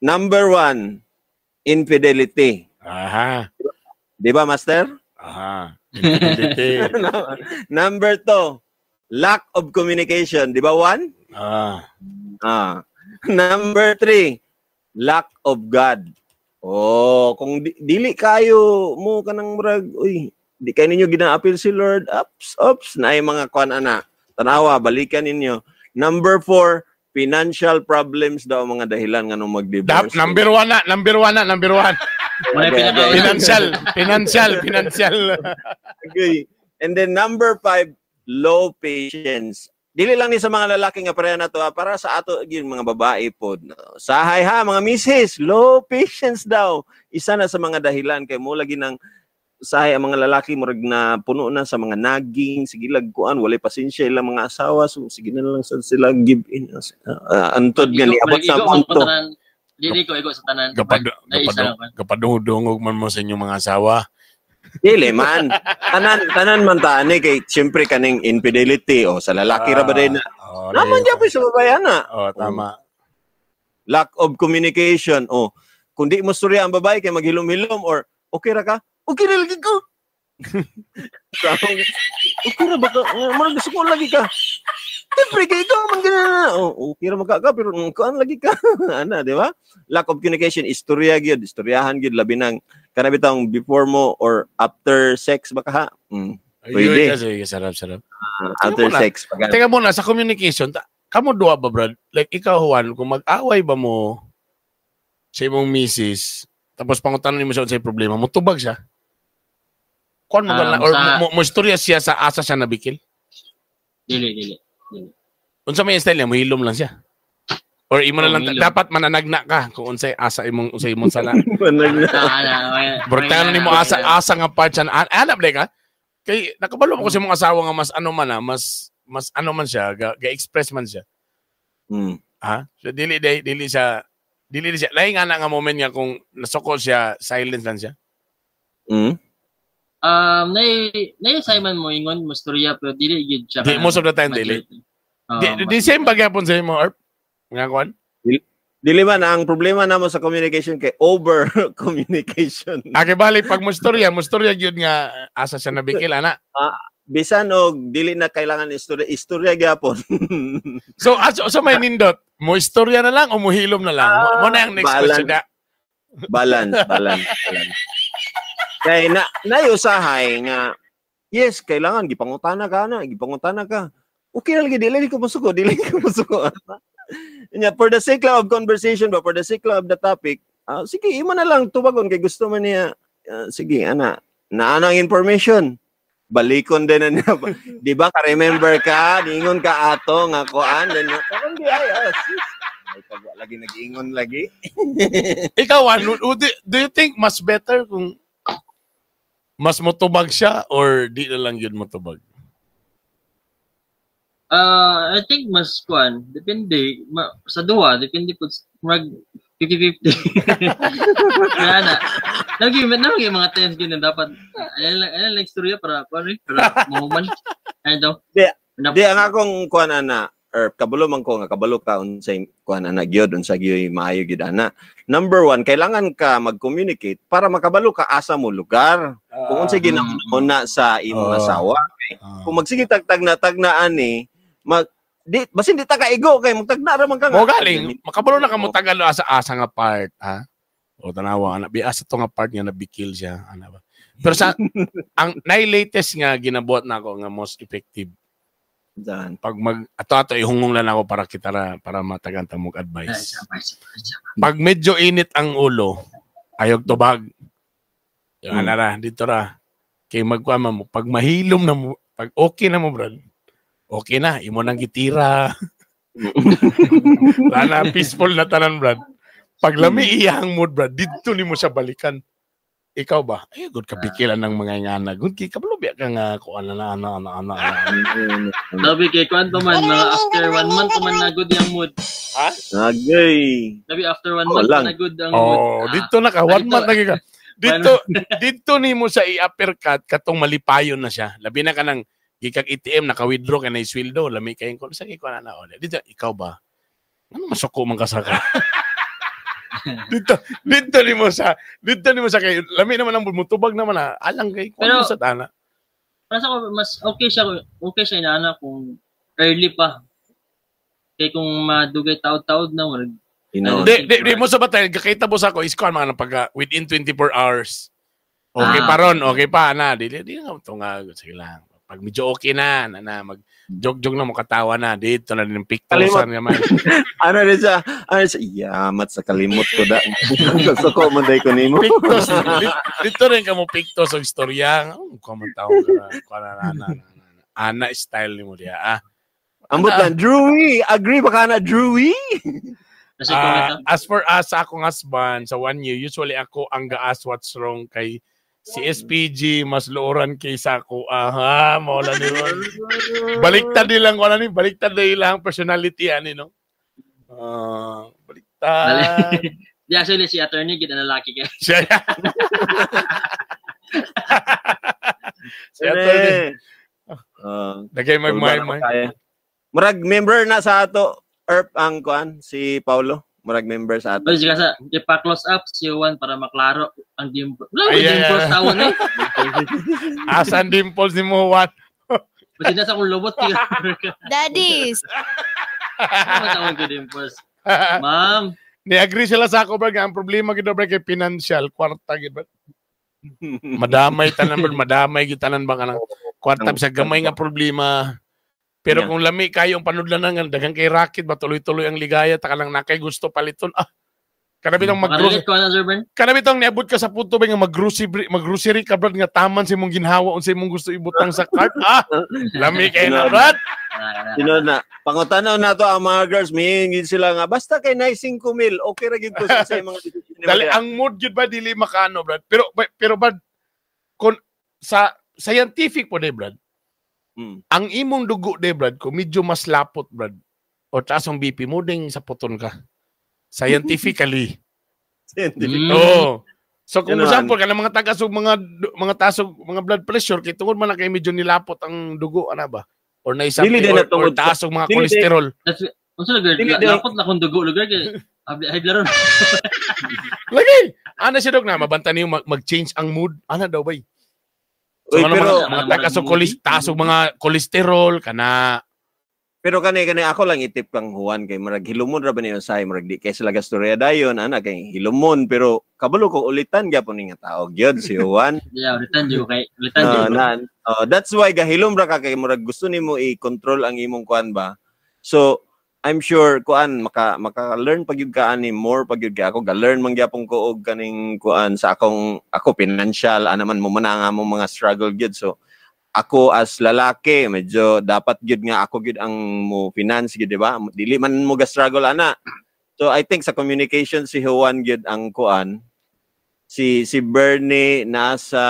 Number 1, infidelity. Di ba, Master? Infidelity. Number 2, lack of communication. Di ba, 1? Number 3, lack of God. Oh, kung dili kayo mo kanang murag, uy, di kayo ninyo gina-appeal si Lord, ups, na ay mga kuan ana. Tanawa, balikan ninyo. Number 4, financial problems daw mga dahilan nga nung mag-divorce. Number 1 na. Financial. Okay. And then number 5, low patience. Dili lang ni sa mga lalaki nga pareha na to, para sa ato yung mga babae po. Sahay ha, mga misis, low patience daw. Isa na sa mga dahilan kay mo lagi ng sahay ang mga lalaki murag na puno na sa mga naging, sige lagkuan, walay pasensya ilang mga asawa, so sige na lang sila give in. Antod nga niabot sa punto. Dili ko sa tanan. Kapadungog man mo sa inyong mga asawa. Dili man. Tanan man tani kay siyempre kaning infidelity o sa lalaki ra ba din na. Naman diya sa babayan na. Tama. Lack of communication. Kung di mo storya ang babae kay maghilom-hilom or okay ra ka? Okay ra lagi ko. Okay ra ba ka? Murag gusto ko lagi ka. Siyempre kay ikaw man ganana. Okay ra magka pero kuan lagi ka. Ana, di ba? Lack of communication, istoryahan gyud labi nang kana bitang before mo or after sex baka ha. Pwede. Sarap. After sex. Teka muna, sa communication, kamo duha ba, Brad? Like, ikaw, Juan, kung mag-away ba mo sa imong misis, tapos pangutanan mo siya sa problema, mo tubag siya? Kung mo or mo istorya siya sa asa siya nabikil? Dili. Unsa may style niya, mo hilom lang siya? Or imo na lang dapat mananagna ka kung unsay asa imong sala. Burtanon nimo asa nga part siya. Ana blay ka? Kay nakabalo ko sa imong asawa nga mas ano man mas ano man siya, ga-express man siya. Ha? So dili siya lain nga moment niya kung nasoko siya, silence lang siya. Nay Simon mo ingon mo storya pero dili gyud siya. Most of the time dili. Di same bagyapon sa imo or nga kuan? Dili man ang problema namo sa communication kay over communication. Okay, balik pag mo storya gyud nga asa siya nabikil ana. Bisan og dili na kailangan istorya gyapon. So may nindot, mo istorya na lang o mo hilom na lang? Mo na ang next question na. Balance. Kay nayusahay nga yes, kailangan gipangutana ka. Okay na lagi, dili ko masuko. For the sake of conversation ba, for the sake of the topic, sige, imo na lang tubagon kay gusto man niya. Sige, naano ang information. Balikon din na niya. Di ba, ka-remember ka, niingon ka ato, nga koan, then parang di ayos. Ay, pagwa lagi, nag-iingon lagi. Ikaw, do you think mas better kung mas motubag siya or di na lang yun motubag? I think mas kuan depende sa duha, depende po mag 50-50. Ana. Lagi mga times gina dapat ano lang istorya para moment. Ano? Di ang akong kuan ana or kabalo man ko nga kabalo ka unsay kuan ana gyud unsa gyud maayo gyud ana. Number 1, kailangan ka mag-communicate para makabalo ka asa mo lugar. Kung unsay ginauna sa imong asawa. Kung magsige tagna ani basin di ta kaigo kay magtagna ra man ka. Mo galing, makabalo na ka mo tagalo asa nga part, ha? O tanawa ana biasa to nga part nga nabikil siya, ana ba. Pero sa ang latest nga ginabuhat nako nga most effective. Dan pag ato ihungong lang ako para matagan ta mo advice. Pag medyo init ang ulo, ayog tubag. Yung anara dito ra. Kay magkuama mo pag mahilom na mo, pag okay na mo, bro. Okay na, imo nang gitira. Lana, peaceful na tanan, Brad. Pag lami iyang mood, Brad, dito ni mo siya balikan. Ikaw ba? Ay, good kapikilan ng mga ingana. Good kay kabulubya ka nga kung ano. Labi kay kwanto man, mga after 1 month man na good yung mood. Ha? Agay. Labi after 1 month na good ang mood. Dito na ka. 1 month na ka. Dito ni mo sa i-uppercut katong malipayon na siya. Labi na ka ng gikag ATM naka-withdraw ka na isweldo, lami kayong kung saan ikaw na dito, ikaw ba? Ano masuko man kasaka? dito ni mo sa kay lami naman ang mutubag naman alang kay pero sa tana. Para sa mas okay siya inaana kung early pa. Kay kung madugay taod-taod na mo. Di mo sa batay, kakita mo sa ako, isko mga pagka within 24 hours. Okay pa ron, okay pa na. Di nga ito nga, sige lang. Pag medyo okay na mag-jog-jog na mo katawa na, dito na din pictosan naman. Ano rin siya, yamat sa kalimot ko da. Gusto ko, manday ko nimo. Pictos, dito rin ka mo pictos o istorya. Komentaw ka na. Ana style ni mo diya. Ambot lang, Drewy! Agree ba ka na, Drewy? As for us, sa akong husband, sa 1 year, usually ako ang ga-ask what's wrong kay si SPG, mas looran kaysa ako. Mawala ni Ron. Baliktad nilang, baliktad nilang personality, no? Baliktad. Di actually, si attorney, gina na laki ka. Si attorney. Dagay may. Murag member na sa ato, ERP ang kuan, si Paulo. Murag member sa ato. Kasi kasi, ipa-close up si Juan para maklaro ang dimples. Dimples tawon eh. Asan dimples ni mo, Juan? Kasi nasa akong lobot. Daddies! Matawag ko dimples. Ma'am. Ni-agree sila sa ako, bro. Ang problema gito, bro, kay financial. Kwarta, gito. Madamay gitanan ba ka ng kwarta sa gamay nga problema. Pero kung lami kayo ang panudlanan nga daghang kay racket ba tuloy-tuloy ang ligaya ta lang nakay gusto paliton kanabitong kanabitong niabot ka sa punto ba nga mag-grocery ka brad nga taman si mong ginhawa unsay mong gusto ibutang sa cart lami kay na brad sino na pangutanaw nato ang mga girls mihingin sila nga basta kay na 5,000 okay ra gyud ko sa mga dali ang mood gyud ba dili makano brad pero brad kon sa scientific po de brad. Ang imong dugo de brad ko medyo mas lapot brad o taas ang BP mo ding sa puton ka scientifically. So kung example ka ng mga tagasog mga tasog mga blood pressure kay tungod man na kay medyo nilapot ang dugo ana ba or naisa or tasog mga cholesterol. Unsa lapot na kung dugo lugar kay high blood. Lagi ana siya dog na mabanta niyo mag-change ang mood ana daw bay. So, pero mga tasog mga kolesterol kana. Pero kani ako lang itip kang Juan kay marag hilumon ra ba niyo say marag di kay sila gastorya dayon ana kay hilumon pero kabalo ko ulitan gyapon ni nga tao gyud si Juan. Ulitan jud. That's why gahilom ra ka kay marag gusto nimo i-control ang imong kuan ba. So I'm sure kuan maka-learn pagyud ka ani more pagyud ka ako ga-learn man gyapon ko og kaning kuan sa ako financial anaman mo man nga mo mga struggle gyud so ako as lalaki medyo dapat gyud nga ako gyud ang mo finance gyud di ba dili man mo ga-struggle ana so I think sa communication si Juan gyud ang kuan si Bernie nasa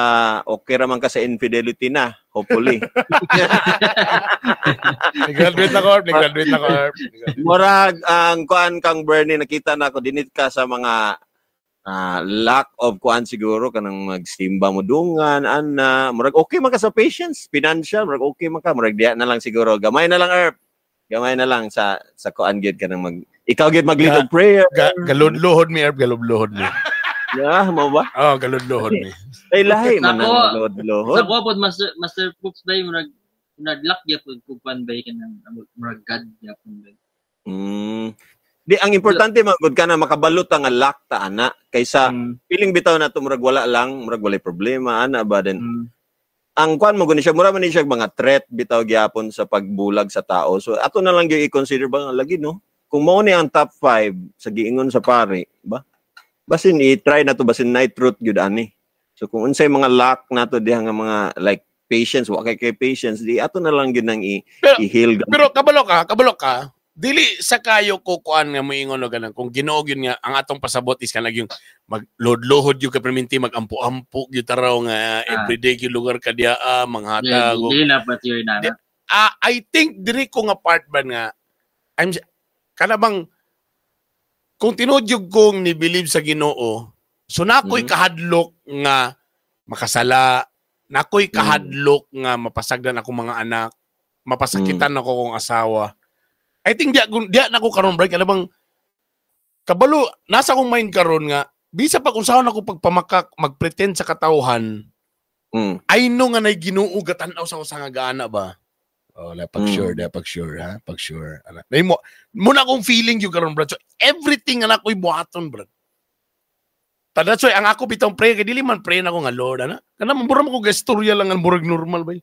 okay ra man ka sa infidelity na hopefully. Nag-graduate na ko. Murag ang kuan kang Bernie nakita na ko dinit ka sa mga lack of kuan siguro kanang magsimba mo dungan ana murag okay man ka sa patience financial murag okay man ka murag diya na lang siguro gamay na lang gamay na lang sa kuan gyud kanang ikaw gyud mag-lead of prayer galudlohod mi galudlohod mi. Mo ba? Galudlohod mi. Ay lahi man ang galudlohod. Sa ko master books day murag naglock gyapon kung pan bay kanang murag God gyapon bay. Di ang importante magud ka na makabalot ang lock ta ana kaysa feeling bitaw na to murag wala walay problema ana ba den. Ang kuan mo guni siya mura man ni siya mga threat bitaw gyapon sa pagbulag sa tao. So ato na lang gyud i-consider ba lagi no. Kung mao ni ang top 5 sa giingon sa pare, ba? Basin i-try na to basin night truth gyud ani. So kung unsay mga lock nato diha nga mga like patience wa kay patience di ato na lang gyud nang i-heal. Pero kabalo ka. Dili sa kayo ko kuan nga moingon og ganang kung Ginoo gyud nga ang atong pasabot is kanang yung magload-lohod gyud ka perminti magampu-ampu gyud taraw nga everyday gyud lugar ka diha manghatag. Dili na pati yun na. I think diri ko nga part ba nga kanabang kung tinudyog kong ni-believe sa Ginoo, so nakoy kahadlok nga makasala, nakoy kahadlok nga mapasagdan ako mga anak, mapasakitan ako kong asawa. I think diya na ko karon break kanabang kabalo nasa akong mind karon nga bisa pa kung saan ako pagpamakak magpretend sa katawhan. I know nga nay Ginoo gatan-aw sa nga gaana ba. Oh, pag sure ha, pag sure. Ana. Nay mo na akong feeling yung karon, brad. So everything anak ko'y buhaton, brad. That's why ang ako bitong pray kay dili man pray na ko nga Lord ana. Kana mura mo ko gestorya lang ang murag normal bay.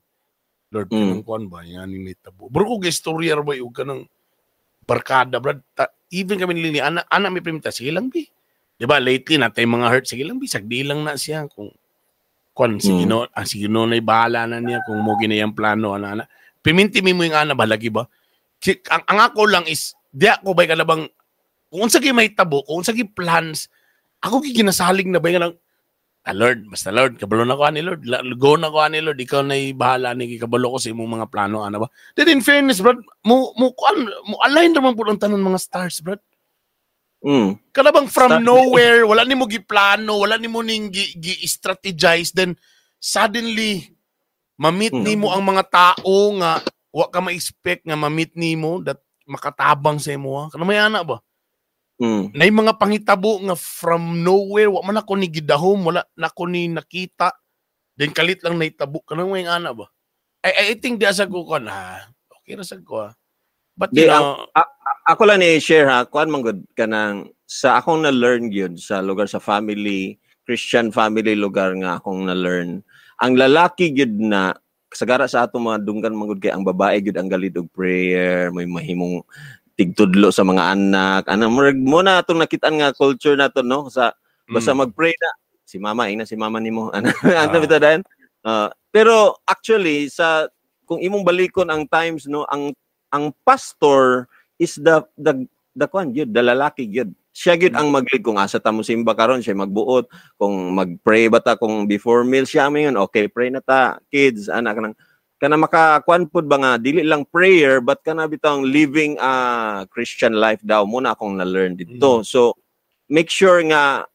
Lord, kanang kuan ba yan ni tabo. Mura ko gestorya ba yung kanang barkada, brad. Even kami nilini ana may primita sige lang bi. Di ba lately natay mga hurt sige lang bi sagdi lang na siya kung kuan sige no na bahala na niya kung mo ginayang plano ana. Piminti mo yung ana balagi ba? Ang ako lang is di ako bay kalabang kung sa may tabo, kung sa plans ako ginasalig na ba yung Lord, basta Lord, kabalo na ko ani Lord. Go na ko ani Lord, ikaw na bahala ni kabalo ko sa imong mga plano ana ba. Then in fairness, brad, mo align naman po ang tanan mga stars, brad. Kada bang from nowhere, wala nimo giplano, wala nimo ning gi-strategize, then suddenly ma-meet nimo ang mga tao nga wa ka ma-expect nga ma-meet nimo that makatabang sa imo. Kana may ana ba? Na yung mga pangitabo nga from nowhere, wa man ako ni gidahom, wala na ako ni nakita, then kalit lang na itabo. Kanang may ana ba? I think di asa ko ka na, okay na sa ko. But you know, ako lang ni-share ha, kuan man gud kanang sa akong na-learn gyud sa lugar sa family, Christian family lugar nga akong na-learn. Ang lalaki gyud na sagara sa ato mga dunggan man gud kay ang babae gyud ang galid og prayer, may mahimong tigtudlo sa mga anak. Ano mo na atong nakitaan nga culture nato no sa basta mag-pray na si mama nimo. Ano bitaw dayon? Pero actually sa kung imong balikon ang times no ang pastor is the kwan gyud, the lalaki gyud. Siya gyud ang maglead kung asa ta mo simba karon, siya magbuot kung mag-pray ba ta kung before meal siya mayon, okay, pray na ta kids anak nang kana makakuan pud ba nga dili lang prayer but kana bitang living Christian life daw muna akong na-learn dito. So make sure nga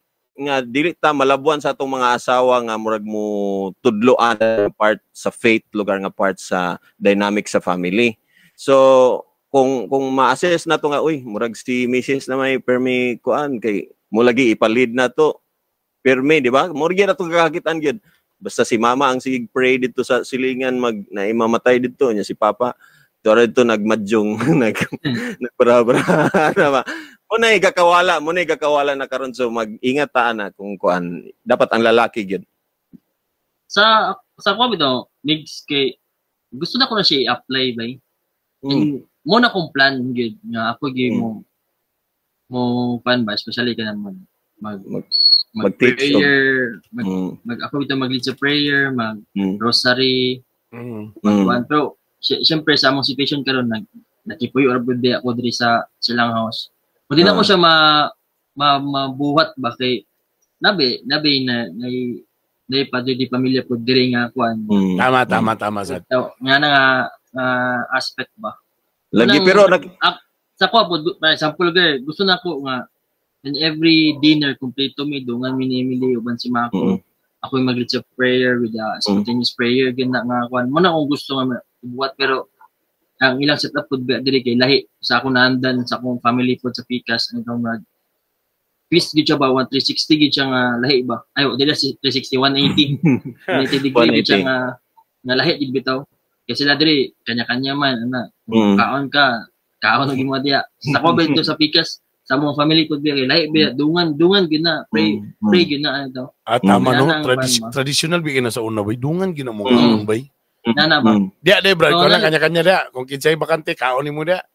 dili ta malabuan sa atong mga asawa nga murag mo tudloan part sa faith lugar nga part sa dynamic sa family. So kung ma-assess na to nga uy murag si Mrs. na may permi kuan kay mo lagi ipalid na to permi di ba? Murag na to kakakitaan gyud. Basta si mama ang sige pray dito sa silingan na imamatay dito niya si papa tore dito nagmadyong nagparabra ba muna igakawala na karon so mag-ingat ta na kung kuan dapat ang lalaki gyud sa ko bitaw mix kay gusto na ko na siya i-apply ba mo na kong plan gyud nga ako gyud mo pan ba especially ka naman mag-prayer, ako ito mag-lead sa prayer, mag-rosary, mag-one. Pero, siyempre, sa among situation karon nakipuyo or bude ako diri sa silang house. Hindi na ko siya mabuhat ba kay nabi na padyo di pamilya ko diri nga kuan. Tama sa. Nga na aspect ba. Lagi pero sa ko po, for example, gusto na ko nga and every dinner kompleto mi dungan minimili uban si Mako. Ako yung mag-lead sa prayer with spontaneous prayer gina nga kuan. Mo na kung gusto nga buhat pero ang ilang setup pud diri kay lahi sa akong naandan sa akong family food sa Pikas ano mag twist gid siya ba 360 gid siya nga lahi ba. Ayo dili si 360 180. 180 degree gid siya nga lahi gid bitaw. Kasi sila diri kanya-kanya man ana. Kaon og imo diya. Sa ko bento sa Pikas sa mga family ko diri lahi dungan gina pray gina ano daw. Tama no traditional bi na sa una bay dungan gina mo kaon bay. Nana ba? Dia bro ko lang kanya-kanya dia kung kinsay bakante kaon nimo dia.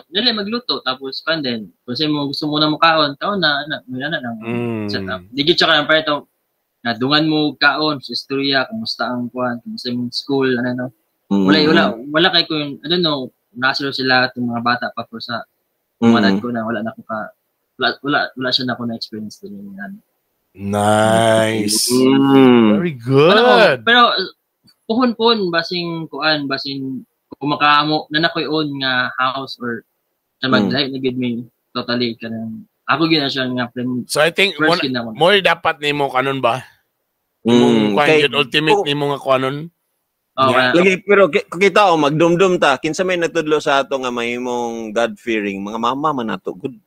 Dili magluto tapos kan din kung say mo gusto mo na mo kaon na lang. Di gyud siya kan pa ito na dungan mo kaon sa istorya kumusta ang kuan kumusta yung school ano wala kay ko I don't know nasilo sila itong mga bata pa po sa umanan ko na wala siya na ako na experience din yan. Nice. Very good. Pero puhon basing kumakamo na nakoy own nga house or sa maglahi na gid me totally kanang ako gina siya nga plan. So I think more dapat nimo kanon ba? Kung ultimate nimo nga kanon. Lagi pero kita magdumdum ta kinsa may natudlo sa ato nga mahimong God fearing mga mama man nato good.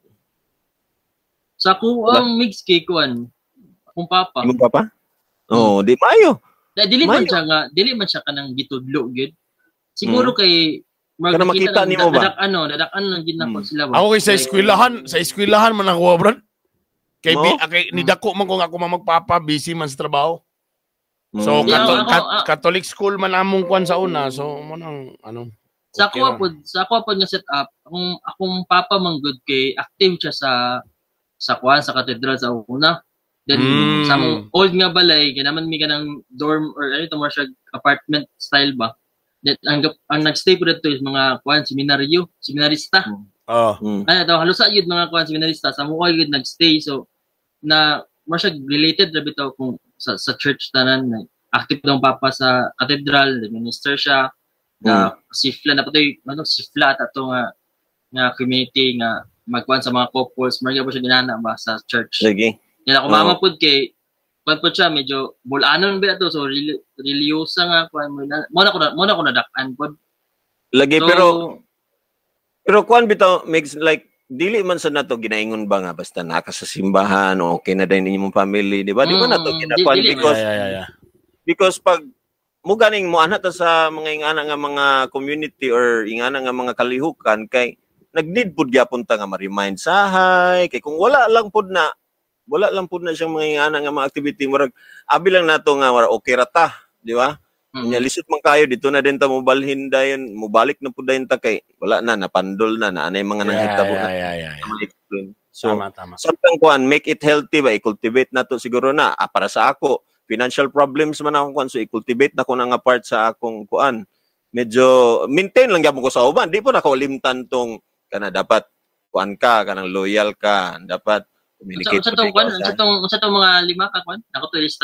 Sa ko ang mix kay kuan akong papa. Imong papa? Di mayo. Dili man siya kanang gitudlo gid. siguro kay Kana makita nimo ba? Dadak-an lang gid nako sila ba. Ako kay sa eskwelahan man ako, bro. Kay nidako man kung ako magpapa busy man sa trabaho. So Catholic school man among kwan sa una. So mo nang sa ako po nga set up, akong papa man good kay active siya sa katedral sa una. Then sa mong old nga balay, kinaman mi kanang dorm or more siya apartment style ba. Then ang nagstay po dito is mga seminarista. Halos sa yun mga seminarista sa mukha yun nagstay. So na more siya related na bitaw kung sa church tanan, active daw papa sa katedral, minister siya. Sifla na patoy sifla ato nga community nga magkuan sa mga couples, marga po siya ginana ba sa church. Sige. Yan ako mama pud kay kuan po siya medyo bulanon ba to, so religyosa nga kuan mo na ko nadakan pod. Lagi so, pero kuan bitaw makes like dili man sa nato ginaingon ba nga basta naka sa simbahan okay na din inyong family, di ba? Di ba nato ginakuan because pag mo ganing mo ana ta sa mga ingana nga mga community or ingana nga mga kalihukan kay nag-need pud gyapon ta nga ma-remind sahay kay kung wala lang pud na siyang mga ingana nga mga activity murag abi lang nato nga okay ra ta, di ba? Nya lisod man kayo dito na din ta mobalhin dayon, mobalik na pud dayon ta kay wala na napandol na anay mga nanghitabo na. So tama. Something kuan make it healthy ba i-cultivate nato siguro na para sa ako financial problems man akong kuan so i-cultivate na ko nga part sa akong kuan. Medyo maintain lang gyapon ko sa uban, di po na ko limtan tong kana dapat kuan ka kanang loyal ka, dapat communicate. Sa tong mga lima ka kuan ako to list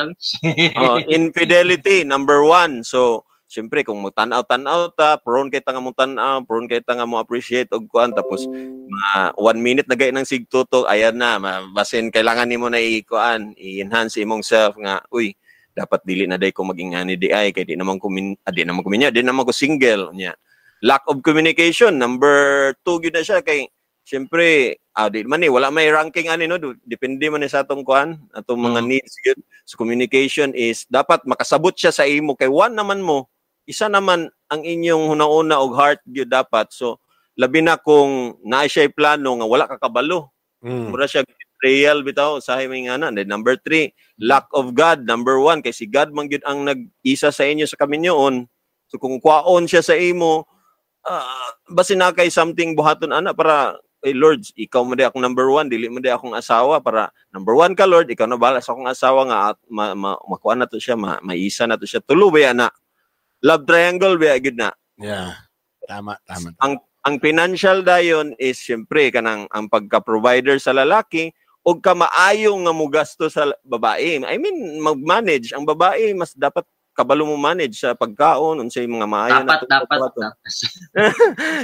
infidelity number 1. So syempre kung mo tan-aw ta prone kay ta nga mo tan-aw, prone kay ta nga mo appreciate og kuan tapos 1 minute na gay nang sigtutok ayan na basin kailangan nimo na i-enhance imong self nga uy dapat dili na day ko maging ani di ay kay di naman ko single nya. Lack of communication number 2 gyud na siya kay syempre di man wala may ranking depende man sa atong kuan atong mga needs gyud. So communication is dapat makasabot siya sa imo kay one naman mo isa naman ang inyong hunauna og heart gyud dapat. So labi na kung naa siya plano nga wala ka kabalo. Mura siya betrayal bitaw sa may ngana. And number 3, lack of God. Number 1 kay si God man gyud ang nag-isa sa inyo sa kaminyoon. So kung kwaon siya sa imo basin na kay something buhaton ana para Lord, ikaw mo di akong number 1, dili mo di akong asawa para number 1 ka Lord, ikaw na bala sa akong asawa nga makuha na to siya, maisa na to siya. Tulo ba na? Love triangle ba gid na? Yeah. Tama. Ang financial dayon is syempre kanang ang pagka-provider sa lalaki og kamaayo nga mo gasto sa babae. I mean, mag-manage ang babae mas dapat kabalo mo manage sa pagkaon unsay mga maayo na dapat.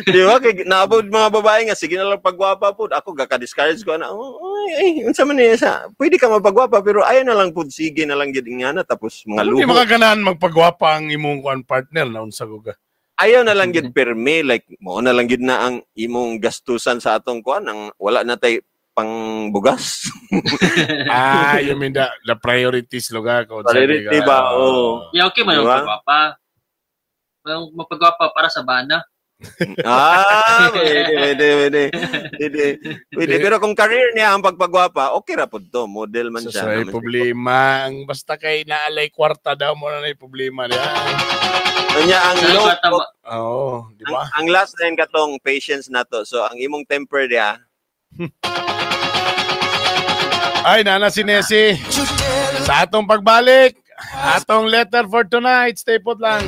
Di ba kay naabot mga babae nga sige na lang pagwapa pud ako gaka-discourage ko na unsa man niya sa pwede ka mapagwapa pero ayo na lang pud sige na lang gid ingana tapos mga luho. Hindi makaganahan magpagwapa ang imong partner na unsa ko ga. Ayaw na lang gid perme like mo na lang gid na ang imong gastusan sa atong kuan ang wala na tay pang bugas. You mean the priorities lugar ko. Priority ba? Yeah, okay man yung pagwapa. Mapagwapa para sa bana. Pwede. Pero kung career niya ang pagpagwapa, okay ra pud to. Model man siya. Sa problema. Ang basta kay naalay kwarta daw mo na problema niya. Kanya ang low. Di ba? Ang last line katong patience na to. So, ang imong temper niya, ay, nana si Nessie. Sa atong pagbalik, atong letter for tonight. Stay put lang.